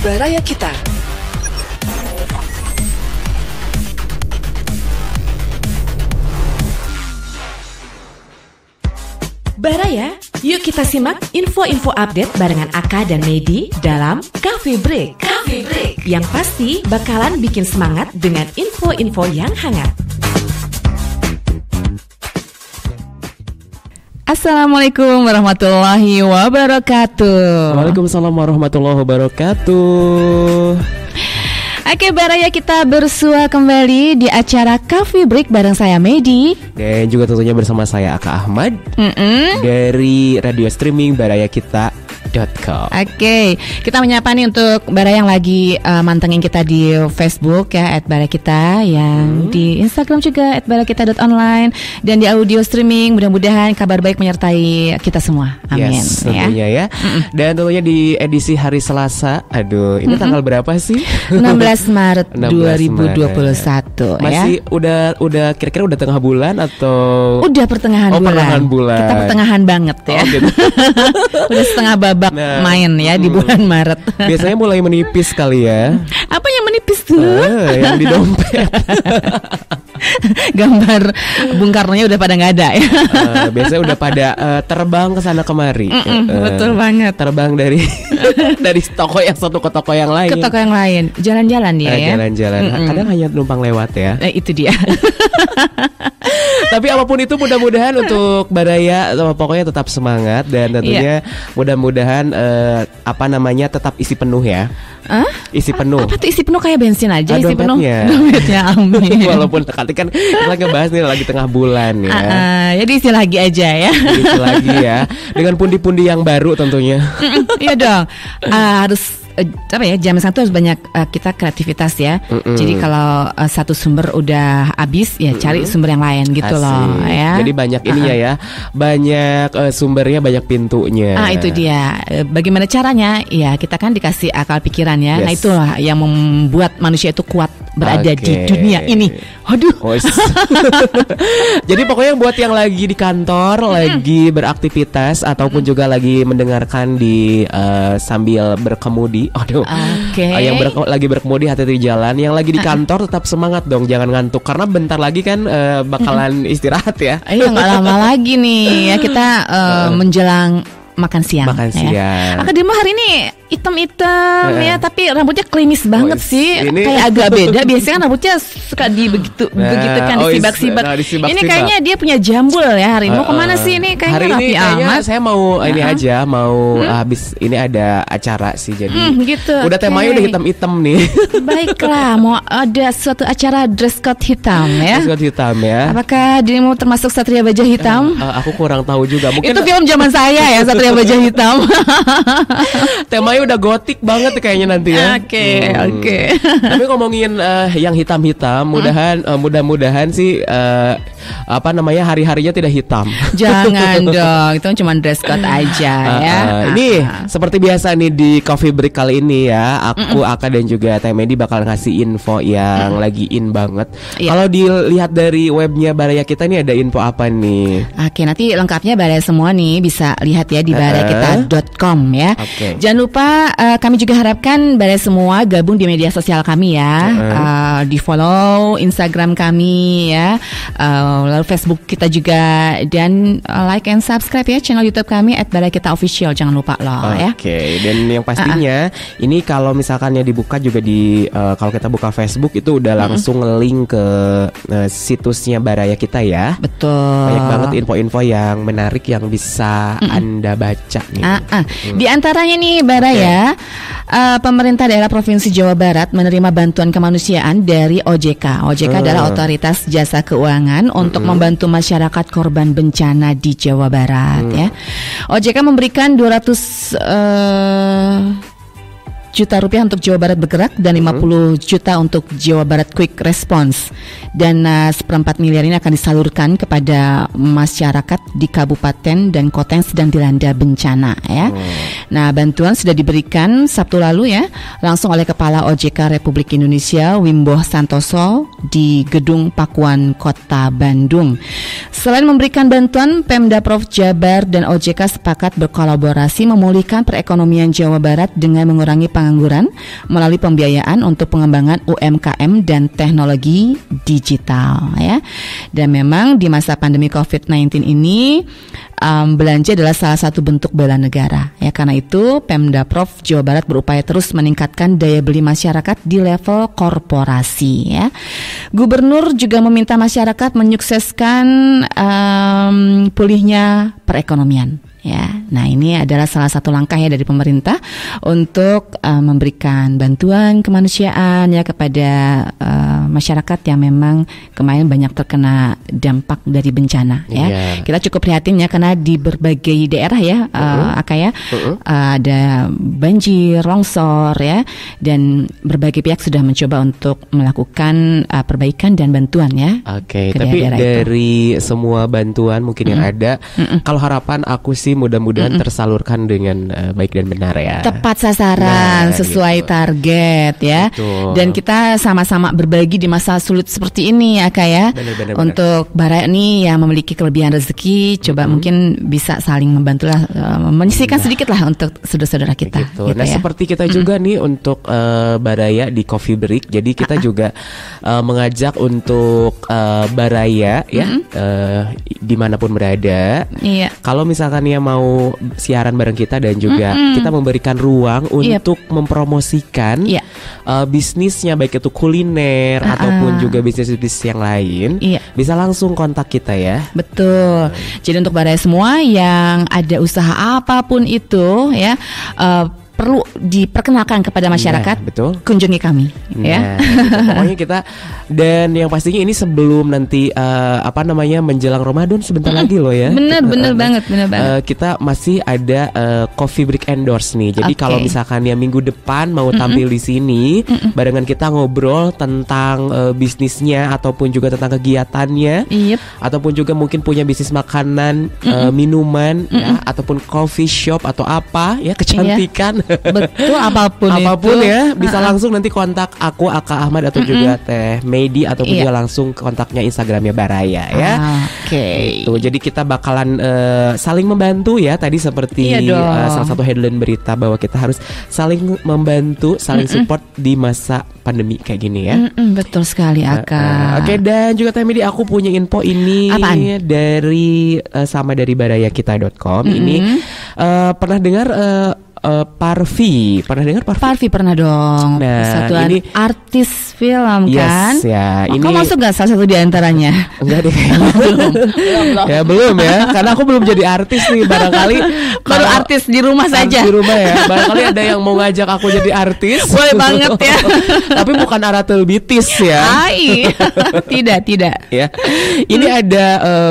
Baraya Kita. Baraya, yuk kita simak info-info update barengan Aka dan Medi dalam Coffee Break. Coffee Break yang pasti bakalan bikin semangat dengan info-info yang hangat. Assalamualaikum warahmatullahi wabarakatuh. Waalaikumsalam warahmatullahi wabarakatuh. Oke, Baraya, kita bersua kembali di acara Coffee Break bareng saya Medi dan juga tentunya bersama saya Aka Ahmad dari radio streaming barayakita.com. Oke, kita menyapa nih untuk Baraya yang lagi mantengin kita di Facebook ya @barayakita, yang di Instagram juga @barayakita.online, dan di audio streaming. Mudah-mudahan kabar baik menyertai kita semua. Amin. Yes, tentunya ya. Dan tentunya di edisi hari Selasa. Aduh, ini tanggal berapa sih? 16 Maret 16 2021 Masih ya. udah kira-kira udah tengah bulan atau Udah pertengahan bulan. Pertengahan bulan. Kita pertengahan banget ya. Gitu. Udah setengah babak main ya di bulan Maret. Biasanya mulai menipis kali ya. Apa yang menipis tuh? Yang di dompet. Gambar Bung Karno-nya udah pada nggak ada ya. Biasanya udah pada terbang ke sana kemari. Betul banget. Terbang dari dari toko yang satu ke toko yang lain. Ke toko yang lain. Jalan-jalan dia ya. Jalan-jalan. Kadang hanya numpang lewat ya. Itu dia. Tapi apapun itu, mudah-mudahan untuk Baraya pokoknya tetap semangat dan tentunya mudah-mudahan tetap isi penuh ya. Isi penuh. Apa tuh isi penuh? Kayak bensin aja. Isi penuh. Dompetnya, amin. Walaupun tadi kan kita lagi bahas nih lagi tengah bulan ya. Jadi isi lagi aja ya. Isi lagi ya. Dengan pundi-pundi yang baru tentunya. Iya dong. Harus zaman sekarang tuh harus banyak kita kreativitas ya. Jadi kalau satu sumber udah habis ya cari sumber yang lain gitu. Asik. Loh ya. Jadi banyak ininya ya. Banyak sumbernya, banyak pintunya. Itu dia. Bagaimana caranya? Ya kita kan dikasih akal pikiran ya. Yes. Nah itulah yang membuat manusia itu kuat berada di dunia ini. Aduh. Jadi pokoknya buat yang lagi di kantor, lagi beraktivitas ataupun juga lagi mendengarkan di sambil berkemudi. Aduh. Yang lagi berkemudi, hati-hati di jalan. Yang lagi di kantor tetap semangat dong, jangan ngantuk karena bentar lagi kan bakalan istirahat ya. Iya, nggak lama lagi nih ya kita menjelang makan siang. Ya. Maka Dimo hari ini hitam-hitam ya, tapi rambutnya klimis banget sih. Ini kayak agak beda. Biasanya kan rambutnya suka begitu kan disibak-sibak. Ini kayaknya dia punya jambul ya hari ini. Mau kemana sih ini? Kayaknya hari rapi ini amat. Saya mau ini aja, mau habis ini ada acara sih, jadi gitu. Udah temanya udah hitam-hitam nih. Baiklah, mau ada suatu acara dress code hitam ya. Dress code hitam ya. Apakah dirimu termasuk Satria Baja Hitam? Aku kurang tahu juga. Mungkin itu film zaman saya ya, Satria Baja Hitam. Temanya udah gotik banget kayaknya nanti ya. Oke. Tapi ngomongin yang hitam-hitam, mudah-mudahan sih hari-harinya tidak hitam. Jangan dong, itu cuma dress code aja ya. Ini seperti biasa nih di Coffee Break kali ini ya, aku Aka dan juga Teh Medi bakal ngasih info yang lagi in banget. Kalau dilihat dari webnya Baraya Kita nih ada info apa nih? Oke, nanti lengkapnya Baraya semua nih bisa lihat ya di barayakita.com ya. Jangan lupa kami juga harapkan Baraya semua gabung di media sosial kami ya. Di follow Instagram kami ya, lalu Facebook kita juga, dan like and subscribe ya channel YouTube kami @barayakitaofficial, jangan lupa loh ya. Dan yang pastinya ini kalau misalkannya dibuka juga di kalau kita buka Facebook itu udah langsung link ke situsnya Baraya Kita ya. Betul. Banyak banget info-info yang menarik yang bisa Anda baca nih. Di antaranya nih Baraya, pemerintah daerah Provinsi Jawa Barat menerima bantuan kemanusiaan dari OJK. OJK adalah Otoritas Jasa Keuangan untuk membantu masyarakat korban bencana di Jawa Barat ya. OJK memberikan 200 juta rupiah untuk Jawa Barat Bergerak dan 50 juta untuk Jawa Barat Quick Response. Dan 1/4 miliar ini akan disalurkan kepada masyarakat di kabupaten dan kota yang sedang dilanda bencana ya. Nah, bantuan sudah diberikan Sabtu lalu ya, langsung oleh Kepala OJK Republik Indonesia Wimbo Santoso di Gedung Pakuan Kota Bandung. Selain memberikan bantuan, Pemda Prof Jabar dan OJK sepakat berkolaborasi memulihkan perekonomian Jawa Barat dengan mengurangi pengangguran melalui pembiayaan untuk pengembangan UMKM dan teknologi digital ya. Dan memang di masa pandemi COVID-19 ini belanja adalah salah satu bentuk bela negara ya. Karena itu Pemda Prof Jawa Barat berupaya terus meningkatkan daya beli masyarakat di level korporasi ya. Gubernur juga meminta masyarakat menyukseskan pulihnya perekonomian ya. Nah, ini adalah salah satu langkah ya dari pemerintah untuk memberikan bantuan kemanusiaan ya kepada masyarakat yang memang kemarin banyak terkena dampak dari bencana ya. Kita cukup prihatin ya karena di berbagai daerah ya Aka ya ada banjir, longsor ya, dan berbagai pihak sudah mencoba untuk melakukan perbaikan dan bantuan ya. Oke, tapi dari semua bantuan mungkin yang ada, kalau harapan aku sih mudah-mudahan tersalurkan dengan baik dan benar ya. Tepat sasaran, sesuai target ya. Betul. Dan kita sama-sama berbagi di masa sulit seperti ini ya Kak ya. Benar. Untuk Bara nih yang memiliki kelebihan rezeki, coba mungkin bisa saling membantu lah, menyisihkan sedikit lah untuk saudara-saudara kita. Gitu nah ya. Seperti kita juga nih untuk Baraya di Coffee Break. Jadi kita juga mengajak untuk Baraya ya dimanapun berada. Iya. Kalau misalkan ya mau siaran bareng kita dan juga kita memberikan ruang untuk mempromosikan bisnisnya, baik itu kuliner ataupun juga bisnis-bisnis yang lain, bisa langsung kontak kita ya. Betul. Jadi untuk Baraya semua yang ada usaha apapun itu ya, perlu diperkenalkan kepada masyarakat, betul. Kunjungi kami ya. Gitu. Pokoknya kita, dan yang pastinya ini sebelum nanti menjelang Ramadan sebentar lagi loh ya. Bener banget. Kita masih ada Coffee Break endorse nih. Jadi kalau misalkan ya minggu depan mau tampil di sini, barengan kita ngobrol tentang bisnisnya ataupun juga tentang kegiatannya, ataupun juga mungkin punya bisnis makanan, minuman ya, ataupun coffee shop atau apa ya, kecantikan. Betul, apapun itu ya, bisa langsung nanti kontak aku, Aka Ahmad, atau juga Teh Medi, ataupun juga langsung kontaknya Instagramnya Baraya ya. Itu jadi kita bakalan saling membantu ya. Tadi seperti salah satu headline berita bahwa kita harus saling membantu, saling support di masa pandemi kayak gini ya. Betul sekali Aka. Oke, dan juga Teh Medi, aku punya info ini. Apaan? dari barayakita.com. Ini pernah dengar Parvi, pernah dengar Parvi? Parvi pernah dong. Nah, Persatuan ini artis film kan? Ya, ini kau masuk gak salah satu di antaranya? Enggak deh. belum ya. Karena aku belum jadi artis nih, barangkali baru artis di rumah saja. Di rumah ya. Barangkali ada yang mau ngajak aku jadi artis. Boleh banget ya. Tapi bukan Aratel Bitis ya. Tidak. Ya. Ini ada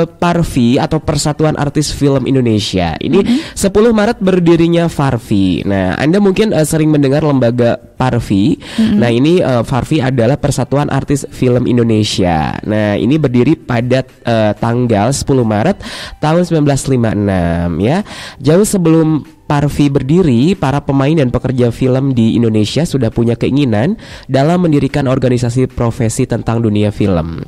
Parvi atau Persatuan Artis Film Indonesia. Ini 10 Maret berdirinya Parvi. Nah, Anda mungkin sering mendengar lembaga Parvi. Nah, ini Parvi adalah Persatuan Artis Film Indonesia. Nah, ini berdiri pada tanggal 10 Maret tahun 1956 ya. Jauh sebelum Parvi berdiri, para pemain dan pekerja film di Indonesia sudah punya keinginan dalam mendirikan organisasi profesi tentang dunia film.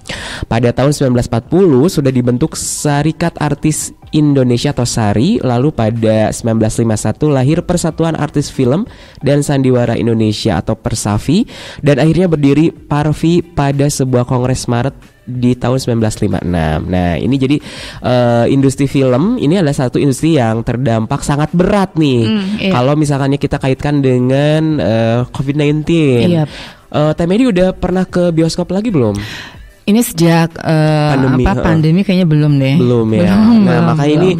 Pada tahun 1940 sudah dibentuk Serikat Artis Indonesia atau SARI, lalu pada 1951 lahir Persatuan Artis Film dan Sandiwara Indonesia atau Persafi, dan akhirnya berdiri Parvi pada sebuah kongres Maret di tahun 1956. Nah, ini jadi industri film ini adalah satu industri yang terdampak sangat berat nih. Kalau misalkannya kita kaitkan dengan COVID-19. Teh Medi udah pernah ke bioskop lagi belum? Ini sejak pandemi kayaknya belum deh. Belum ya. Makanya ini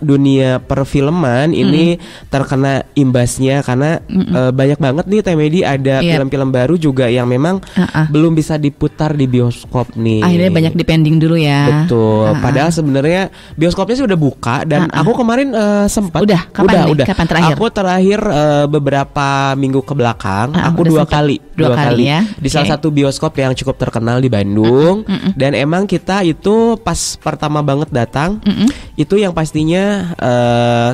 dunia perfilman ini terkena imbasnya karena banyak banget nih Teh Medi ada film-film baru juga yang memang belum bisa diputar di bioskop nih. Akhirnya banyak dipending dulu ya. Betul. Padahal sebenarnya bioskopnya sih udah buka dan aku kemarin sempat. Udah. Kapan terakhir? Aku terakhir beberapa minggu ke belakang. Aku dua kali ya. Di salah satu bioskop yang cukup terkenal di Bandung. Dan emang kita itu pas pertama banget datang itu yang pastinya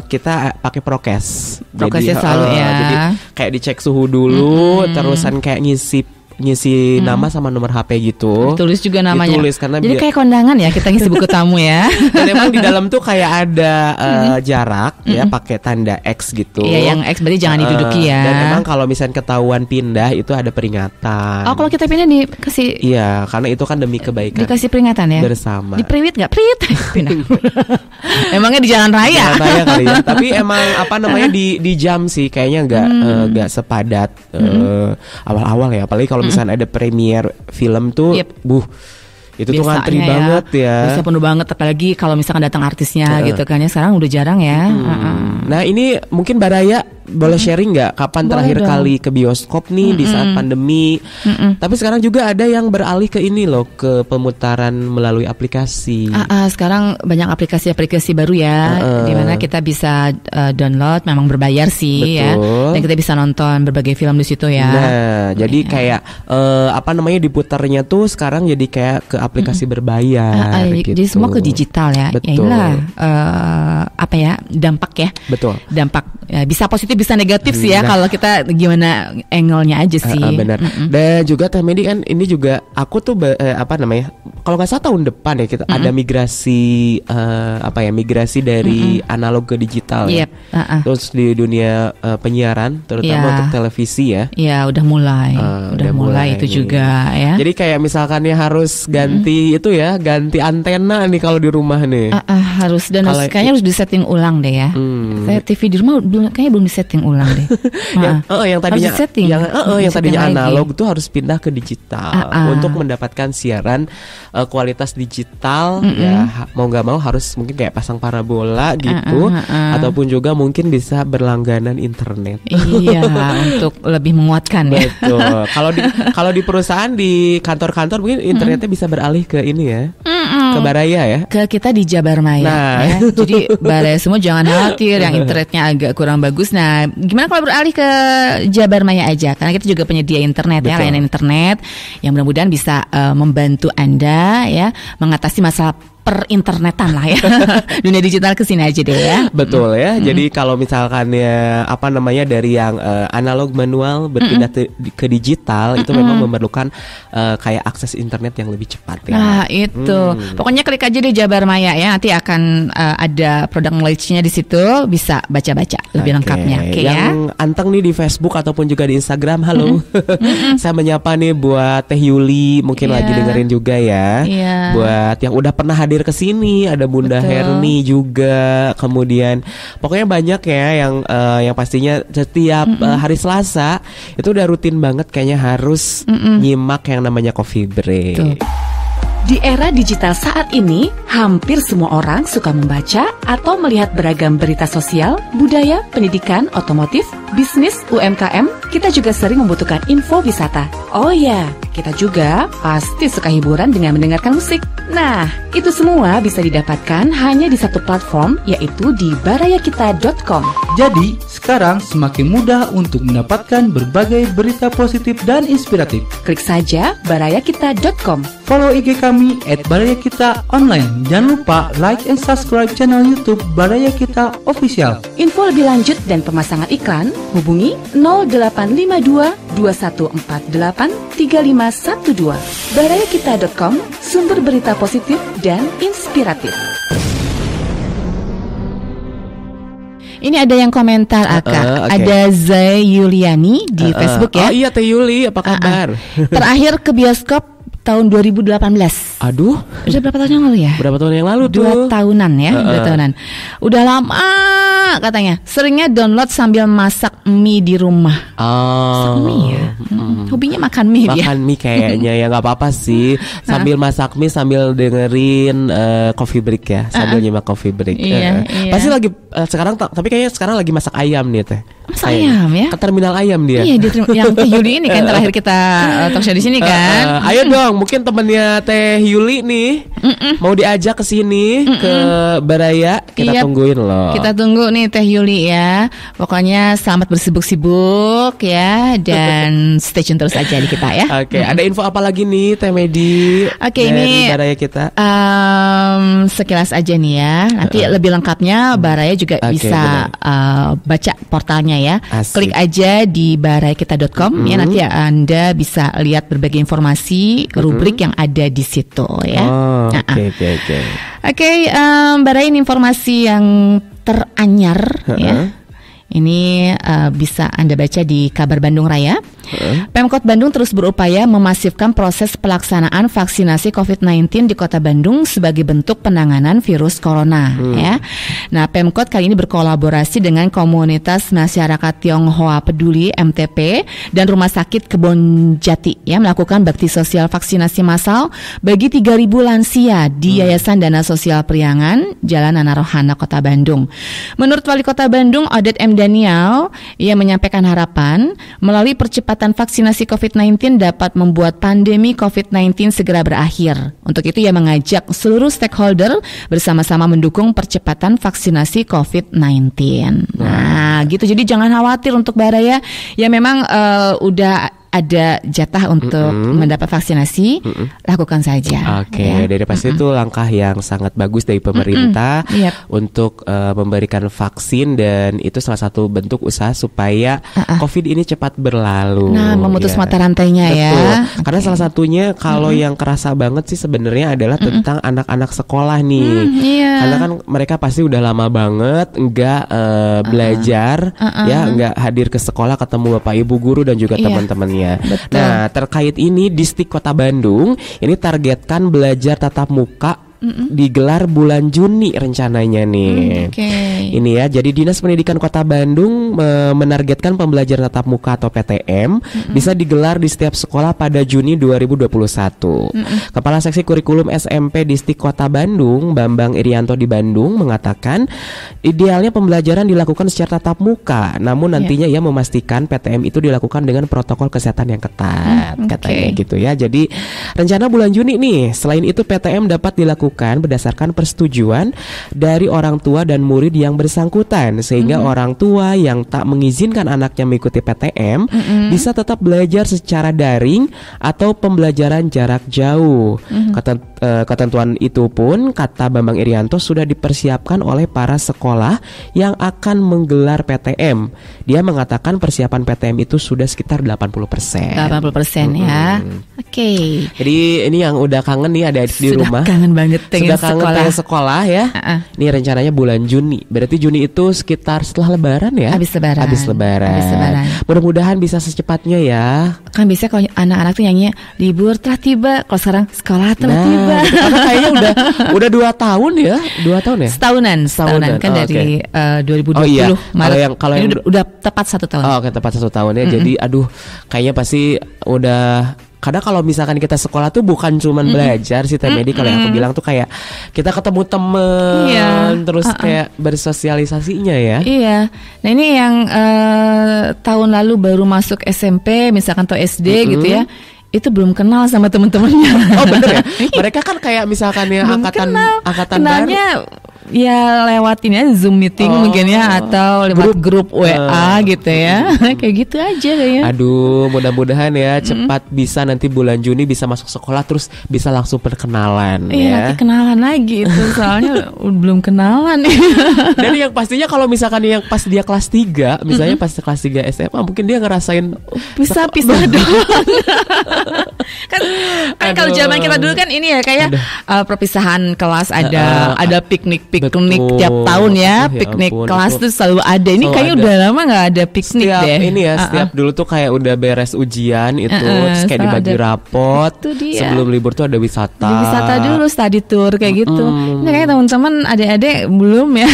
kita pakai prokes. Prokesnya selalu ya. Jadi kayak dicek suhu dulu, terusan kayak ngisi ngisi nama sama nomor HP gitu. Ditulis juga namanya. Ditulis karena jadi kayak kondangan ya, kita ngisi buku tamu ya. Dan emang di dalam tuh kayak ada jarak ya, pakai tanda X gitu. Iya, yang X berarti jangan diduduki ya. Dan emang kalau misalnya ketahuan pindah itu ada peringatan. Oh, kalau kita pindah dikasih. Iya, karena itu kan demi kebaikan. Dikasih peringatan ya. Bersama. Diperiwit nggak? Prit. Pindah. Emangnya di jalan raya. Jalan raya kali ya. Tapi emang apa namanya di jam sih kayaknya nggak sepadat awal-awal ya. Apalagi kalau misalnya ada premier film tuh, itu tuh ngantri banget ya. Bisa penuh banget, apalagi kalau misalkan datang artisnya gitu kan ya. Sekarang udah jarang ya. Nah ini mungkin Baraya boleh sharing nggak kapan terakhir kali ke bioskop nih di saat pandemi? Tapi sekarang juga ada yang beralih ke ini loh, ke pemutaran melalui aplikasi. Sekarang banyak aplikasi-aplikasi baru ya, di mana kita bisa download, memang berbayar sih. Betul. Ya, dan kita bisa nonton berbagai film di situ ya. Nah, jadi kayak apa namanya diputarnya tuh sekarang jadi kayak ke aplikasi berbayar. Gitu. Jadi semua ke digital ya. Betul. Ya inilah apa ya, dampak ya. Betul. Dampak bisa positif bisa negatif sih ya, kalau kita gimana angle-nya aja sih. Benar. Dan juga Teh Medi kan ini juga aku tuh apa namanya, kalau nggak salah tahun depan ya kita ada migrasi migrasi dari analog ke digital ya. Terus di dunia penyiaran terutama untuk televisi ya. Iya, udah mulai itu nih. Juga ya. Jadi kayak misalkan ya harus ganti itu ya, ganti antena nih kalau di rumah nih. Harus dan kayaknya harus disetting ulang deh ya. Saya TV di rumah kayaknya belum disetting ulang deh. Yang tadinya yang tadinya analog tuh harus pindah ke digital untuk mendapatkan siaran kualitas digital ya, mau nggak mau harus mungkin kayak pasang parabola gitu, ataupun juga mungkin bisa berlangganan internet. Iya, untuk lebih menguatkan ya. Betul. Kalau di perusahaan, di kantor-kantor mungkin internetnya bisa beralih ke ini ya. Ke Baraya ya. Ke kita di Jabarmaya ya. Jadi Baraya semua jangan khawatir yang internetnya agak kurang bagus. Nah, gimana kalau beralih ke Jabarmaya aja? Karena kita juga penyedia internet. Betul. Ya, layanan internet yang mudah-mudahan bisa membantu Anda ya mengatasi masalah perinternetan lah ya. Dunia digital kesini aja deh ya. Betul ya. Jadi kalau misalkan ya apa namanya dari yang analog manual berpindah ke digital itu memang memerlukan kayak akses internet yang lebih cepat ya. Nah itu pokoknya klik aja deh Jabarmaya ya, nanti akan ada product knowledge-nya di situ, bisa baca-baca lebih lengkapnya. Yang anteng nih di Facebook ataupun juga di Instagram, halo. Saya menyapa nih buat Teh Yuli, mungkin lagi dengerin juga ya. Buat yang udah pernah hadir ke sini, ada Bunda Herni juga. Kemudian pokoknya banyak ya yang pastinya setiap hari Selasa itu udah rutin banget kayaknya harus nyimak yang namanya Coffee Break. Di era digital saat ini, hampir semua orang suka membaca atau melihat beragam berita sosial, budaya, pendidikan, otomotif, bisnis, UMKM. Kita juga sering membutuhkan info wisata. Oh ya, kita juga pasti suka hiburan dengan mendengarkan musik. Nah, itu semua bisa didapatkan hanya di satu platform, yaitu di barayakita.com. Jadi, sekarang semakin mudah untuk mendapatkan berbagai berita positif dan inspiratif. Klik saja barayakita.com. Follow IG kami @barayakita_online. Jangan lupa like and subscribe channel YouTube Baraya Kita Official. Info lebih lanjut dan pemasangan iklan, hubungi 0852 2148 3512. barayakita.com, sumber berita positif dan inspiratif. Ini ada yang komentar Aka. Ada Zai Yuliani di Facebook ya. Oh iya Teh Yuli, apa kabar? Terakhir ke bioskop tahun 2018. Aduh, udah berapa tahun yang lalu ya? Berapa tahun yang lalu tuh? 2 tahunan ya, 2 tahunan. Udah lama katanya. Seringnya download sambil masak mie di rumah. Masak mie ya? Hobinya makan mie dia. Makan mie kayaknya ya, nggak apa-apa sih. Sambil masak mie sambil dengerin Coffee Break ya, sambil nyimak Coffee Break. Iya. Pasti lagi sekarang, tapi kayaknya sekarang lagi masak ayam nih Teh. Masak ayam ya? Ke terminal ayam dia. Iya, yang Teh Yuli ini kan terakhir kita talk show di sini kan. Ayo dong, mungkin temennya Teh Yuli nih mau diajak ke sini ke Baraya, kita tungguin loh. Kita tunggu nih Teh Yuli ya. Pokoknya selamat bersibuk-sibuk ya, dan stay tune terus aja di kita ya. Oke, ada info apa lagi nih Teh Medi? Oke, ini Baraya kita. Sekilas aja nih ya. Nanti lebih lengkapnya Baraya juga bisa baca portalnya ya. ya. Asik. Klik aja di barayakita.com ya, nanti Anda bisa lihat berbagai informasi rubrik yang ada di situ ya. Oke. Oke, Barai, ini informasi yang teranyar ya. Ini bisa Anda baca di Kabar Bandung Raya. Pemkot Bandung terus berupaya memasifkan proses pelaksanaan vaksinasi COVID-19 di Kota Bandung sebagai bentuk penanganan virus corona ya. Nah, Pemkot kali ini berkolaborasi dengan komunitas masyarakat Tionghoa Peduli MTP dan Rumah Sakit Kebon Jati ya, melakukan bakti sosial vaksinasi massal bagi 3.000 lansia di Yayasan Dana Sosial Priangan, Jalan Nanarohana, Kota Bandung. Menurut Wali Kota Bandung, Odet M. Daniel, ia menyampaikan harapan melalui percepatan vaksinasi COVID-19 dapat membuat pandemi COVID-19 segera berakhir. Untuk itu ia mengajak seluruh stakeholder bersama-sama mendukung percepatan vaksinasi COVID-19. Nah, gitu. Jadi jangan khawatir untuk Baraya. Ya memang udah ada jatah untuk mendapat vaksinasi, lakukan saja. Oke, dari pasti itu langkah yang sangat bagus dari pemerintah untuk memberikan vaksin, dan itu salah satu bentuk usaha supaya COVID ini cepat berlalu. Nah, memutus mata rantainya. Betul. Ya. Karena salah satunya kalau yang kerasa banget sih sebenarnya adalah tentang anak-anak sekolah nih. Karena kan mereka pasti udah lama banget enggak belajar, ya enggak hadir ke sekolah ketemu Bapak Ibu guru dan juga teman-temannya. Betul. Nah, terkait ini Distrik Kota Bandung ini targetkan belajar tatap muka digelar bulan Juni rencananya nih. Ini ya, jadi Dinas Pendidikan Kota Bandung menargetkan pembelajaran tatap muka atau PTM bisa digelar di setiap sekolah pada Juni 2021. Kepala Seksi Kurikulum SMP Distrik Kota Bandung, Bambang Irianto di Bandung mengatakan idealnya pembelajaran dilakukan secara tatap muka, namun nantinya ia memastikan PTM itu dilakukan dengan protokol kesehatan yang ketat, katanya gitu ya. Jadi rencana bulan Juni nih. Selain itu PTM dapat dilakukan berdasarkan persetujuan dari orang tua dan murid yang bersangkutan, sehingga orang tua yang tak mengizinkan anaknya mengikuti PTM bisa tetap belajar secara daring atau pembelajaran jarak jauh. Ketentuan itu pun, kata Bambang Irianto, sudah dipersiapkan oleh para sekolah yang akan menggelar PTM. Dia mengatakan persiapan PTM itu sudah sekitar 80%. 80% ya. Oke. Jadi ini yang udah kangen nih ada di rumah. Sudah kangen banget pengen sudah kangen pengen sekolah ya. Ini rencananya bulan Juni. Berarti Juni itu sekitar setelah Lebaran ya? Habis Lebaran. Habis Lebaran. Mudah-mudahan bisa secepatnya ya. Kan biasanya kalau anak-anak tuh nyanyi libur telah tiba. Kalau sekarang sekolah telah tiba. Gitu. Karena kayaknya udah 2 tahun ya. 2 tahun ya? Setahunan kan dari 2020 Maret. Kalau yang udah tepat 1 tahun. Oke, tepat 1 tahun ya. Jadi aduh, kayaknya pasti udah. Kadang kalau misalkan kita sekolah tuh bukan cuman belajar sih, Teh Medi, kalau yang aku bilang tuh kayak kita ketemu temen, terus kayak bersosialisasinya ya. Iya. Nah ini yang tahun lalu baru masuk SMP misalkan atau SD gitu ya, itu belum kenal sama temen-temennya. Oh bener ya? Mereka kan kayak misalkan ya angkatan kenalnya baru. Ya lewatin ya Zoom meeting mungkin ya, atau lewat grup WA gitu ya. Kayak gitu aja kayaknya. Aduh, mudah-mudahan ya cepat bisa nanti bulan Juni bisa masuk sekolah terus bisa langsung perkenalan. Iya, nanti kenalan lagi itu soalnya belum kenalan. Dan yang pastinya kalau misalkan yang pas dia kelas 3, misalnya pas kelas 3 SMA, mungkin dia ngerasain bisa pisah doang. kan kalau zaman kita dulu kan ini ya kayak perpisahan kelas, ada piknik tiap tahun ya, piknik kelas tuh selalu ada. Ini kayaknya udah lama nggak ada piknik setiap deh. Ini ya, setiap dulu tuh kayak udah beres ujian itu, terus kayak dibagi rapot. Sebelum libur tuh ada wisata. Wisata dulu, study tour kayak gitu. Ini kayak teman-teman adik-adik belum ya.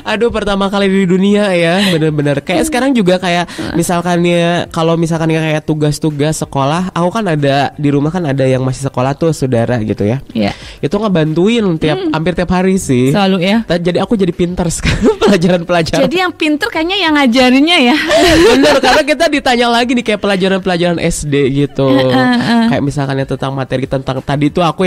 Aduh, pertama kali di dunia ya, bener-bener. Kayak sekarang juga kayak misalkan ya, kalau misalkan kayak tugas-tugas sekolah, aku kan ada di rumah kan ada yang masih sekolah tuh saudara gitu ya. Iya. Itu ngebantuin hampir tiap hari sih. Selalu ya. Jadi aku jadi pintar sekarang pelajaran-pelajaran. Jadi yang pintar kayaknya yang ngajarinnya ya. Bener, karena kita ditanya lagi nih kayak pelajaran-pelajaran SD gitu. Kayak misalkan ya tentang materi tentang tadi tuh aku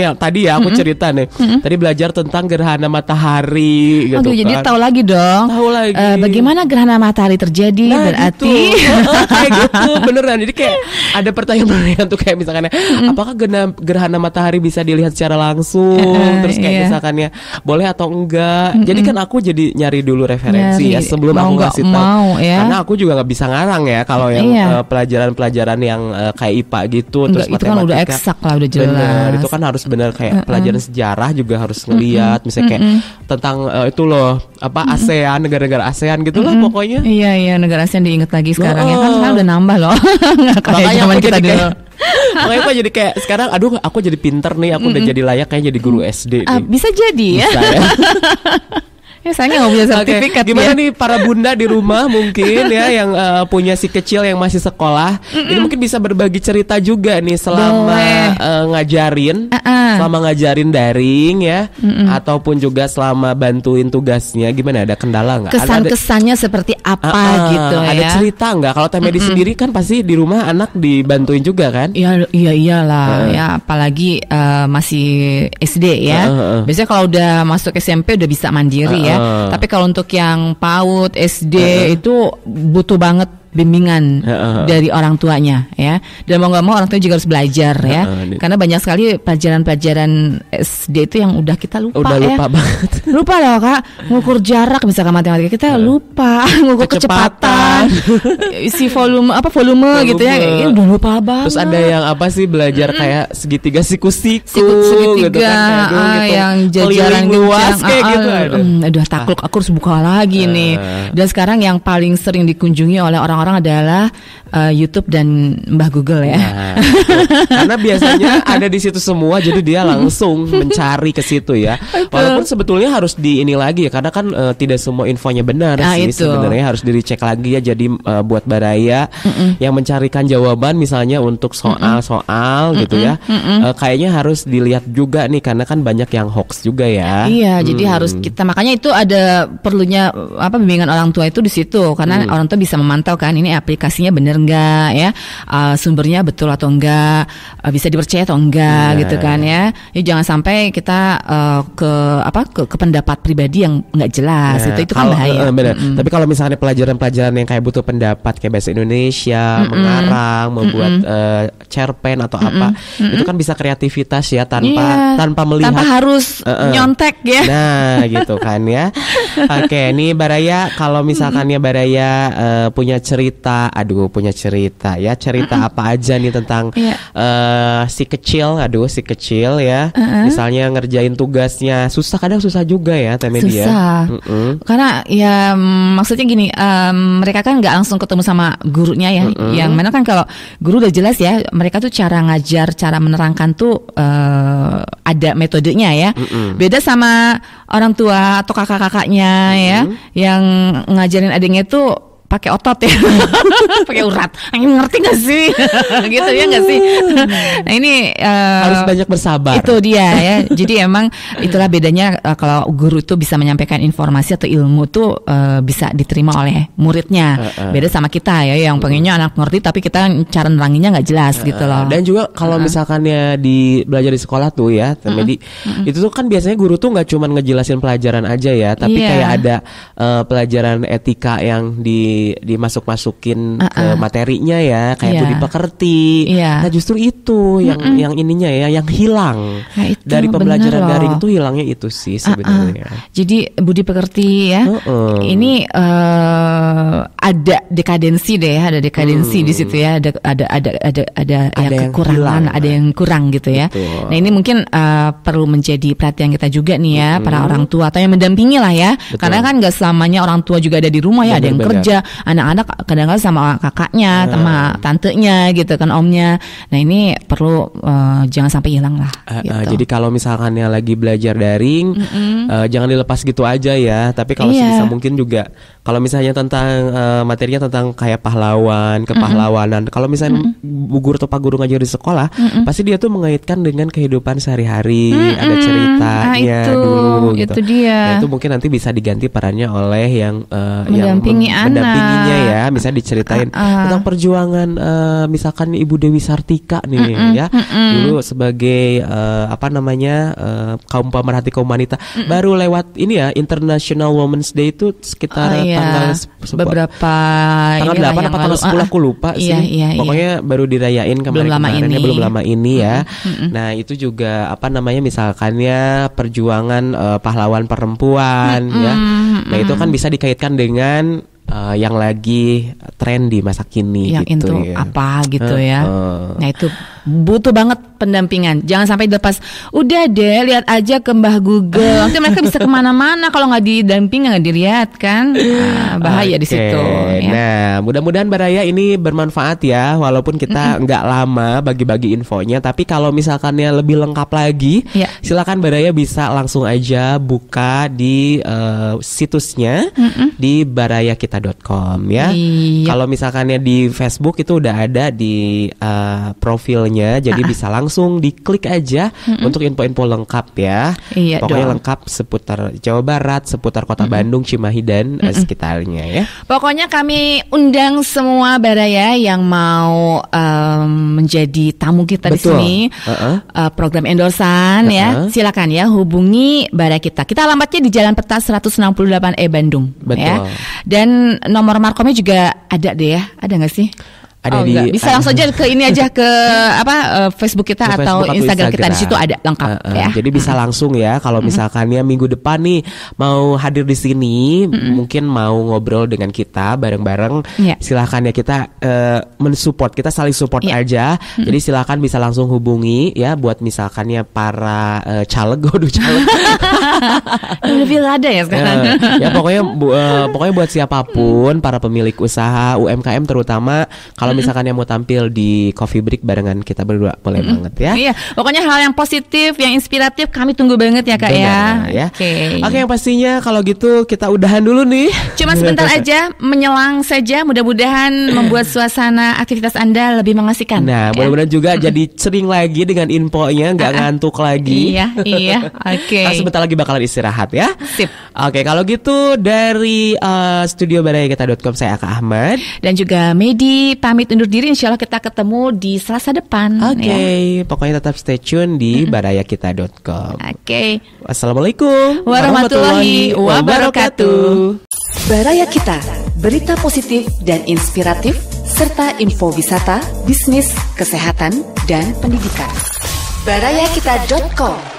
cerita nih. Tadi belajar tentang gerhana matahari gitu. Oke, jadi tahu lagi dong. Tahu lagi. Bagaimana gerhana matahari terjadi berarti. Gitu. Kayak gitu beneran. Jadi kayak ada pertanyaan tuh kayak misalkan apakah gerhana matahari bisa dilihat secara langsung? Terus kayak misalkan ya boleh atau enggak. Jadi kan aku jadi nyari dulu referensi ya sebelum mau aku nggak ngasih tahu. mau, ya. Karena aku juga nggak bisa ngarang ya kalau yang pelajaran-pelajaran yang kayak IPA gitu. Enggak, terus itu kan matematika. udah eksak lah, udah jelas. Bener, itu kan harus bener kayak pelajaran sejarah juga harus ngeliat. Misalnya kayak tentang itu loh apa ASEAN, negara-negara ASEAN gitu lah pokoknya. Iya, negara ASEAN diinget lagi sekarang ya kan sekarang udah nambah loh. Nggak kayak Makanya zaman aku kita jadi dulu. Makanya aku jadi kayak sekarang aduh aku jadi pinter nih, aku udah jadi layak kayak jadi guru SD nih. Bisa jadi ya. Bisa ya. Ya sayangnya nggak punya sertifikat. Gimana ya. nih para bunda di rumah mungkin ya yang punya si kecil yang masih sekolah, ini mungkin bisa berbagi cerita juga nih selama ngajarin, selama ngajarin daring ya, ataupun juga selama bantuin tugasnya, gimana, ada kendala nggak? Kesan-kesannya seperti apa gitu ya? Ada cerita nggak? Kalau Teh Medi sendiri kan pasti di rumah anak dibantuin juga kan? Iyalah ya, apalagi masih SD ya. Biasanya kalau udah masuk SMP udah bisa mandiri ya. Tapi kalau untuk yang PAUD, SD itu butuh banget bimbingan dari orang tuanya ya. Dan mau nggak mau orang tua juga harus belajar ya. Karena banyak sekali pelajaran-pelajaran SD itu yang udah kita lupa ya. Lupa banget. Lupa loh Kak, ngukur jarak misalkan matematika kita lupa, ngukur kecepatan, isi volume gitu ya. Ya udah lupa banget. Terus ada yang apa sih belajar kayak segitiga siku-siku gitu kan, gitu. Yang jajaran luas kayak gitu. Aduh takluk, aku harus buka lagi nih. Dan sekarang yang paling sering dikunjungi oleh orang adalah YouTube dan Mbah Google ya. Nah, karena biasanya ada di situ semua, jadi dia langsung mencari ke situ ya. Walaupun sebetulnya harus di ini lagi ya, karena kan tidak semua infonya benar sih. Sebenarnya harus dicek lagi ya. Jadi buat Baraya yang mencarikan jawaban misalnya untuk soal-soal gitu ya, kayaknya harus dilihat juga nih, karena kan banyak yang hoax juga ya. Iya, jadi harus kita, makanya itu ada perlunya bimbingan orang tua itu di situ, karena orang tua bisa memantau kan ini aplikasinya bener enggak ya, sumbernya betul atau enggak, bisa dipercaya atau enggak gitu kan ya. Jadi jangan sampai kita ke pendapat pribadi yang enggak jelas, itu kan bahaya. Bener. Tapi kalau misalnya pelajaran-pelajaran yang kayak butuh pendapat kayak bahasa Indonesia, mengarang, membuat cerpen atau apa, itu kan bisa kreativitas ya, tanpa melihat, tanpa harus nyontek ya. Nah gitu kan ya. Oke, nih Baraya, kalau misalkan ya Baraya punya cerita ya, cerita apa aja nih tentang si kecil ya, misalnya ngerjain tugasnya kadang susah juga ya Teh Medi. Susah. Karena ya maksudnya gini, mereka kan nggak langsung ketemu sama gurunya ya, yang mana kan kalau guru udah jelas ya, mereka tuh cara ngajar, cara menerangkan tuh ada metodenya ya. Beda sama orang tua atau kakak-kakaknya ya, yang ngajarin adiknya tuh pakai otot ya, pakai urat. Ngerti gak sih? Gitu ya gak sih? Nah ini harus banyak bersabar. Itu dia ya. Jadi emang itulah bedanya kalau guru itu bisa menyampaikan informasi atau ilmu tuh bisa diterima oleh muridnya. Beda sama kita ya, yang pengennya anak ngerti tapi kita cara neranginnya nggak jelas gitu loh. Dan juga kalau misalkannya belajar di sekolah tuh ya, Medi, itu tuh kan biasanya guru tuh nggak cuma ngejelasin pelajaran aja ya, tapi kayak ada pelajaran etika yang dimasuk-masukin ke materinya ya, kayak budi pekerti. Nah justru itu yang ininya ya, yang hilang dari pembelajaran daring itu, hilangnya itu sih sebenarnya. Jadi budi pekerti ya, ini ada dekadensi deh ya, ada dekadensi di situ ya, ada kekurangan, ada yang kurang gitu ya. Nah ini mungkin perlu menjadi perhatian kita juga nih ya, para orang tua atau yang mendampingi lah ya. Karena kan nggak selamanya orang tua juga ada di rumah ya, ada yang kerja. Anak-anak kadang-kadang sama kakaknya, sama tantenya gitu kan, omnya. Nah ini perlu jangan sampai hilang lah. Jadi kalau misalkannya lagi belajar daring, jangan dilepas gitu aja ya. Tapi kalau sebisa mungkin juga, kalau misalnya tentang materinya tentang kayak pahlawan, kepahlawanan. Kalau misalnya guru atau pak guru ngajar di sekolah, pasti dia tuh mengaitkan dengan kehidupan sehari-hari, ada ceritanya dulu gitu. Itu dia. Nah, itu mungkin nanti bisa diganti perannya oleh yang mendampinginya ya, bisa diceritain tentang perjuangan misalkan Ibu Dewi Sartika nih ya, dulu sebagai kaum pemerhati kaum wanita, baru lewat ini ya, International Women's Day itu sekitar beberapa tanggal 8 apa tanggal 10 aku lupa sih. Pokoknya baru dirayain kemarin-kemarin belum lama ini ya. Nah, itu juga apa namanya misalkannya perjuangan pahlawan perempuan ya. Nah, itu kan bisa dikaitkan dengan yang lagi tren di masa kini yang gitu itu ya. Apa gitu ya. Nah, itu butuh banget pendampingan. Jangan sampai lepas, udah deh lihat aja ke Mbah Google. Nanti mereka bisa kemana-mana kalau nggak didamping, nggak dilihat kan. Bahaya di situ. Ya. Nah, mudah-mudahan Baraya ini bermanfaat ya. Walaupun kita nggak lama bagi-bagi infonya, tapi kalau misalkannya lebih lengkap lagi, silakan Baraya bisa langsung aja buka di situsnya di barayakita.com ya. Kalau misalkannya di Facebook itu udah ada di profilnya, jadi bisa langsung diklik aja untuk info-info lengkap ya. Pokoknya lengkap seputar Jawa Barat, seputar Kota Bandung, Cimahi dan sekitarnya ya. Pokoknya kami undang semua Baraya yang mau menjadi tamu kita di sini, program endorsan ya. Silakan ya hubungi Baraya Kita. Kita alamatnya di Jalan Peta 168E Bandung. Ya. Dan nomor markomnya juga ada deh ya. Ada nggak sih? Ada bisa langsung aja ke ini aja ke Facebook kita atau Instagram kita, di situ ada lengkap ya. Jadi bisa langsung ya kalau misalkannya minggu depan nih mau hadir di sini, mungkin mau ngobrol dengan kita bareng-bareng, silakan ya, kita mensupport, kita saling support aja. Jadi silakan bisa langsung hubungi ya buat misalkannya para caleg. Lebih ada ya sekarang. Ya pokoknya buat siapapun, para pemilik usaha UMKM terutama, kalau misalkan yang mau tampil di Coffee Break barengan kita berdua, boleh banget ya. Iya, pokoknya hal yang positif, yang inspiratif kami tunggu banget ya Kak. Benar, ya. Oke, yang pastinya kalau gitu kita udahan dulu nih. Cuma sebentar aja, menyelang saja, mudah-mudahan membuat suasana aktivitas Anda lebih mengasihkan. Nah, mudah-mudahan juga jadi sering lagi dengan infonya, nggak ngantuk lagi. Iya. Oke. Sebentar lagi bakalan istirahat ya. Sip. Oke, kalau gitu dari studio barayakita.com, saya Aka Ahmad dan juga Medi pamit undur diri. Insya Allah kita ketemu di Selasa depan. Oke, pokoknya tetap stay tune di barayakita.com. Oke. Wassalamualaikum warahmatullahi wabarakatuh. Baraya Kita, berita positif dan inspiratif serta info wisata, bisnis, kesehatan, dan pendidikan. barayakita.com